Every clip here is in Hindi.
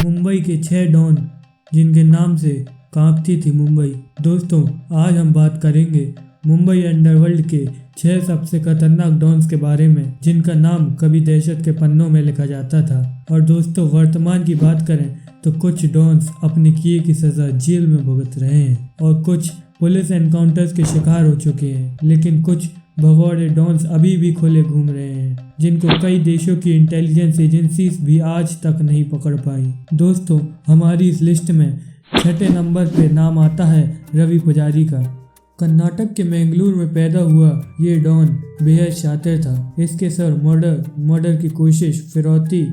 मुंबई के 6 डॉन जिनके नाम से कांपती थी मुंबई। दोस्तों, आज हम बात करेंगे मुंबई अंडरवर्ल्ड के 6 सबसे खतरनाक डॉन्स के बारे में, जिनका नाम कभी दहशत के पन्नों में लिखा जाता था। और दोस्तों, वर्तमान की बात करें तो कुछ डॉन्स अपने किए की सजा जेल में भुगत रहे हैं और कुछ पुलिस एनकाउंटर्स के शिकार हो चुके हैं, लेकिन कुछ भगौड़े डॉन्स अभी भी खुले घूम रहे हैं, जिनको कई देशों की इंटेलिजेंस एजेंसीज भी आज तक नहीं पकड़ पाई। दोस्तों, हमारी इस लिस्ट में 6 नंबर पे नाम आता है रवि पुजारी का। कर्नाटक के मैंगलोर में पैदा हुआ ये डॉन बेहद शातिर था। इसके सर मर्डर की कोशिश, फिरौती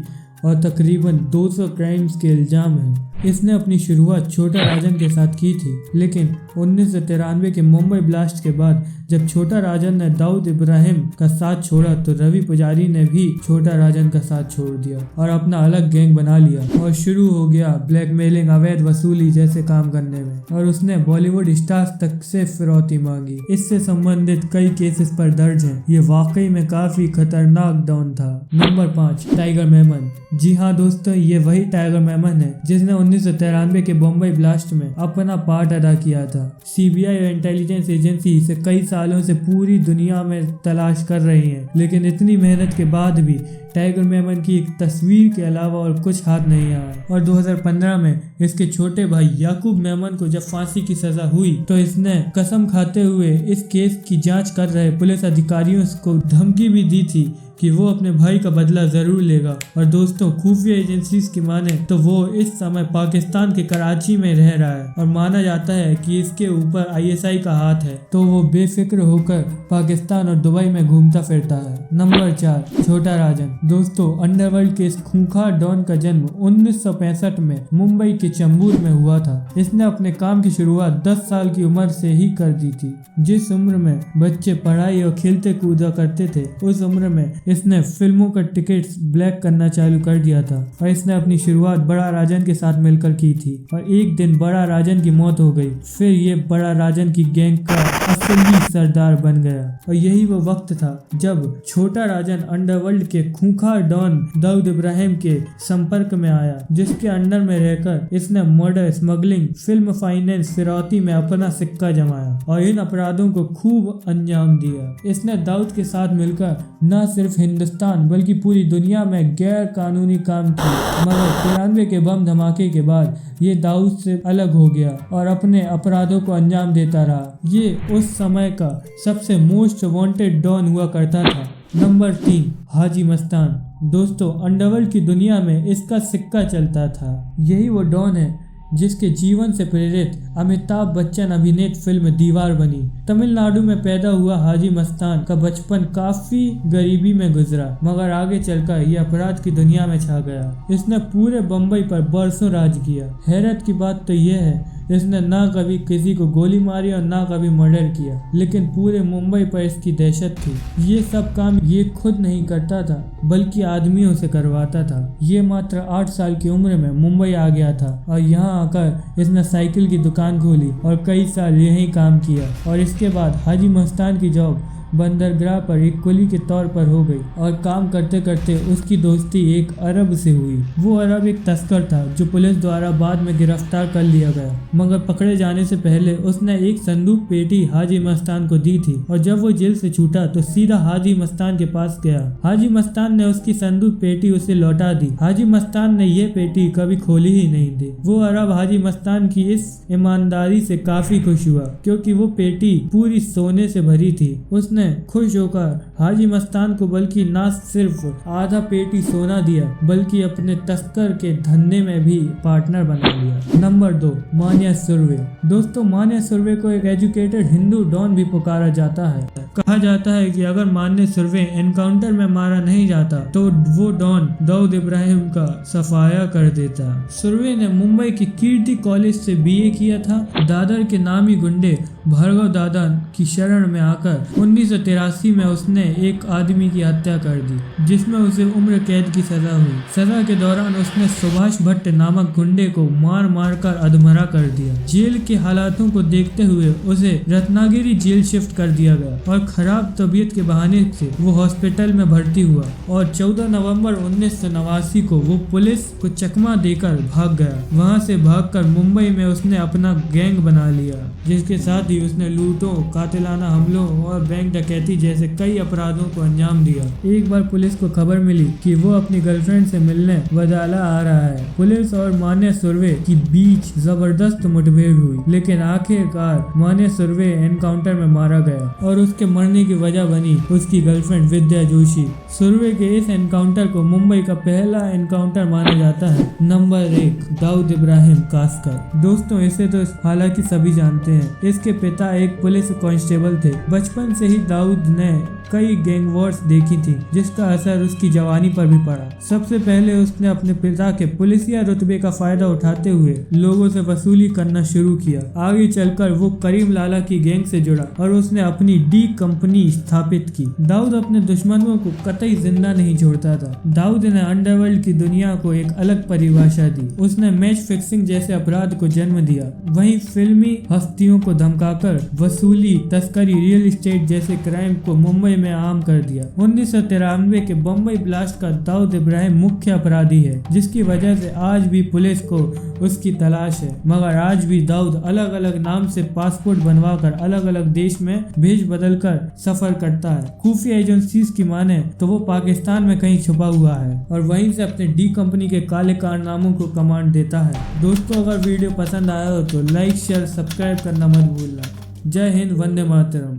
और तकरीबन 200 क्राइम्स के इल्जाम हैं। इसने अपनी शुरुआत छोटा राजन के साथ की थी, लेकिन 1993 के मुंबई ब्लास्ट के बाद जब छोटा राजन ने दाऊद इब्राहिम का साथ छोड़ा तो रवि पुजारी ने भी छोटा राजन का साथ छोड़ दिया और अपना अलग गैंग बना लिया और शुरू हो गया ब्लैकमेलिंग, अवैध वसूली जैसे काम करने में, और उसने बॉलीवुड स्टार्स तक से फिरौती मांगी। इससे संबंधित कई केसेस पर दर्ज हैं। ये वाकई में काफी खतरनाक डॉन था। Number 5, tiger Memon. जी हाँ दोस्तों, ये वही टाइगर मेमन है जिसने 1993 के बम्बई ब्लास्ट में अपना पार्ट अदा किया था। सीबीआई और इंटेलिजेंस एजेंसी इसे कई सालों से पूरी दुनिया में तलाश कर रही है, लेकिन इतनी मेहनत के बाद भी टाइगर मेमन की एक तस्वीर के अलावा और कुछ हाथ नहीं आया। और 2015 में इसके छोटे भाई याकूब मेमन को जब फांसी की सजा हुई तो इसने कसम खाते हुए इस केस की जांच कर रहे पुलिस अधिकारियों को धमकी भी दी थी कि वो अपने भाई का बदला जरूर लेगा। और दोस्तों, खुफिया एजेंसीज की माने तो वो इस समय पाकिस्तान के कराची में रह रहा है और माना जाता है कि इसके ऊपर आईएसआई का हाथ है, तो वो बेफिक्र होकर पाकिस्तान और दुबई में घूमता फिरता है। नंबर 4, छोटा राजन। दोस्तों, अंडरवर्ल्ड के इस खूंखार डॉन का जन्म 1965 में मुंबई के चेंबूर में हुआ था। इसने अपने काम की शुरुआत 10 साल की उम्र से ही कर दी थी। जिस उम्र में बच्चे पढ़ाई और खेलते कूदा करते थे, उस उम्र में इसने फिल्मों का टिकट्स ब्लैक करना चालू कर दिया था और इसने अपनी शुरुआत बड़ा राजन के साथ मिलकर की थी। और एक दिन बड़ा राजन की मौत हो गई। फिर ये बड़ा राजन की गैंग का असली सरदार बन गया और यही वो वक्त था जब छोटा राजन अंडरवर्ल्ड के खूंखार डॉन दाऊद इब्राहिम के संपर्क में आया, जिसके अंडर में रहकर इसने मर्डर, स्मगलिंग, फिल्म फाइनेंस, फिरौती में अपना सिक्का जमाया और इन अपराधों को खूब अंजाम दिया। इसने दाऊद के साथ मिलकर न सिर्फ हिंदुस्तान बल्कि पूरी दुनिया में गैर कानूनी काम किए, मगर 93 के बम धमाके के बाद ये दाऊद से अलग हो गया और अपने अपराधों को अंजाम देता रहा। ये उस समय का सबसे मोस्ट वांटेड डॉन हुआ करता था। नंबर 3, हाजी मस्तान। दोस्तों, अंडरवर्ल्ड की दुनिया में इसका सिक्का चलता था। यही वो डॉन है जिसके जीवन से प्रेरित अमिताभ बच्चन अभिनीत फिल्म दीवार बनी। तमिलनाडु में पैदा हुआ हाजी मस्तान का बचपन काफी गरीबी में गुजरा, मगर आगे चलकर ये अपराध की दुनिया में छा गया। इसने पूरे बम्बई पर बरसों राज किया। हैरत की बात तो यह है, इसने ना कभी किसी को गोली मारी और ना कभी मर्डर किया, लेकिन पूरे मुंबई पर इसकी दहशत थी। ये सब काम ये खुद नहीं करता था, बल्कि आदमियों से करवाता था। ये मात्र 8 साल की उम्र में मुंबई आ गया था और यहाँ आकर इसने साइकिल की दुकान खोली और कई साल यहीं काम किया। और इसके बाद हाजी मस्तान की जॉब बंदरगाह पर एक कुली के तौर पर हो गई और काम करते करते उसकी दोस्ती एक अरब से हुई। वो अरब एक तस्कर था जो पुलिस द्वारा बाद में गिरफ्तार कर लिया गया, मगर पकड़े जाने से पहले उसने एक संदूक पेटी हाजी मस्तान को दी थी और जब वो जेल से छूटा तो सीधा हाजी मस्तान के पास गया। हाजी मस्तान ने उसकी संदूक पेटी उसे लौटा दी। हाजी मस्तान ने ये पेटी कभी खोली ही नहीं थी। वो अरब हाजी मस्तान की इस ईमानदारी से काफी खुश हुआ, क्योंकि वो पेटी पूरी सोने से भरी थी। उसने खुश होकर हाजी मस्तान को बल्कि ना सिर्फ आधा पेटी सोना दिया, बल्कि अपने तस्कर के धंधे में भी पार्टनर बना लिया। नंबर 2, मान्या सुर्वे। दोस्तों, मान्या सुर्वे को एक एजुकेटेड हिंदू डॉन भी पुकारा जाता है। कहा जाता है कि अगर मान्या सुर्वे एनकाउंटर में मारा नहीं जाता तो वो डॉन दाऊद इब्राहिम का सफाया कर देता। सुर्वे ने मुंबई के कीर्ति कॉलेज से बीए किया था। दादर के नामी गुंडे भार्गव दादा की शरण में आकर 1983 में उसने एक आदमी की हत्या कर दी जिसमें उसे उम्र कैद की सजा हुई। सजा के दौरान उसने सुभाष भट्ट नामक गुंडे को मार मार कर अधमरा कर दिया। जेल के हालातों को देखते हुए उसे रत्नागिरी जेल शिफ्ट कर दिया गया और खराब तबीयत के बहाने से वो हॉस्पिटल में भर्ती हुआ और 14 नवंबर 1989 को वो पुलिस को चकमा देकर भाग गया। वहां से भागकर मुंबई में उसने अपना गैंग बना लिया, जिसके साथ ही उसने लूटों, कातिलाना हमलों और बैंक डकैती जैसे कई अपराधों को अंजाम दिया। एक बार पुलिस को खबर मिली कि वो अपनी गर्लफ्रेंड से मिलने वडाला आ रहा है। पुलिस और मान्य सुर्वे के बीच जबरदस्त मुठभेड़ हुई, लेकिन आखिरकार मान्य सुर्वे एनकाउंटर में मारा गया और उसके मरने की वजह बनी उसकी गर्लफ्रेंड विद्या जोशी। सुर्वे के इस एनकाउंटर को मुंबई का पहला एनकाउंटर माना जाता है। नंबर 1, दाऊद इब्राहिम कासकर। दोस्तों, इसे तो हालांकि सभी जानते हैं। इसके पिता एक पुलिस कांस्टेबल थे। बचपन से ही दाऊद ने कई गैंग वॉर्स देखी थी, जिसका असर उसकी जवानी पर भी पड़ा। सबसे पहले उसने अपने पिता के पुलिसिया रुतबे का फायदा उठाते हुए लोगों से वसूली करना शुरू किया। आगे चलकर वो करीम लाला की गैंग से जुड़ा और उसने अपनी डी कंपनी स्थापित की। दाऊद अपने दुश्मनों को कतई जिंदा नहीं छोड़ता था। दाऊद ने अंडरवर्ल्ड की दुनिया को एक अलग परिभाषा दी। उसने मैच फिक्सिंग जैसे अपराध को जन्म दिया। वहीं फिल्मी हस्तियों को धमकाकर वसूली, तस्करी, रियल एस्टेट जैसे क्राइम को मुंबई में आम कर दिया। 1993 के बम्बई ब्लास्ट का दाऊद इब्राहिम मुख्य अपराधी है, जिसकी वजह से आज भी पुलिस को उसकी तलाश है। मगर आज भी दाऊद अलग अलग नाम से पासपोर्ट बनवाकर अलग अलग देश में भेज बदल कर सफर करता है। खुफिया एजेंसीज की माने तो वो पाकिस्तान में कहीं छुपा हुआ है और वहीं से अपने डी कंपनी के काले कारनामों को कमांड देता है। दोस्तों, अगर वीडियो पसंद आया हो तो लाइक, शेयर, सब्सक्राइब करना मत भूलना। जय हिंद, वंदे मातरम।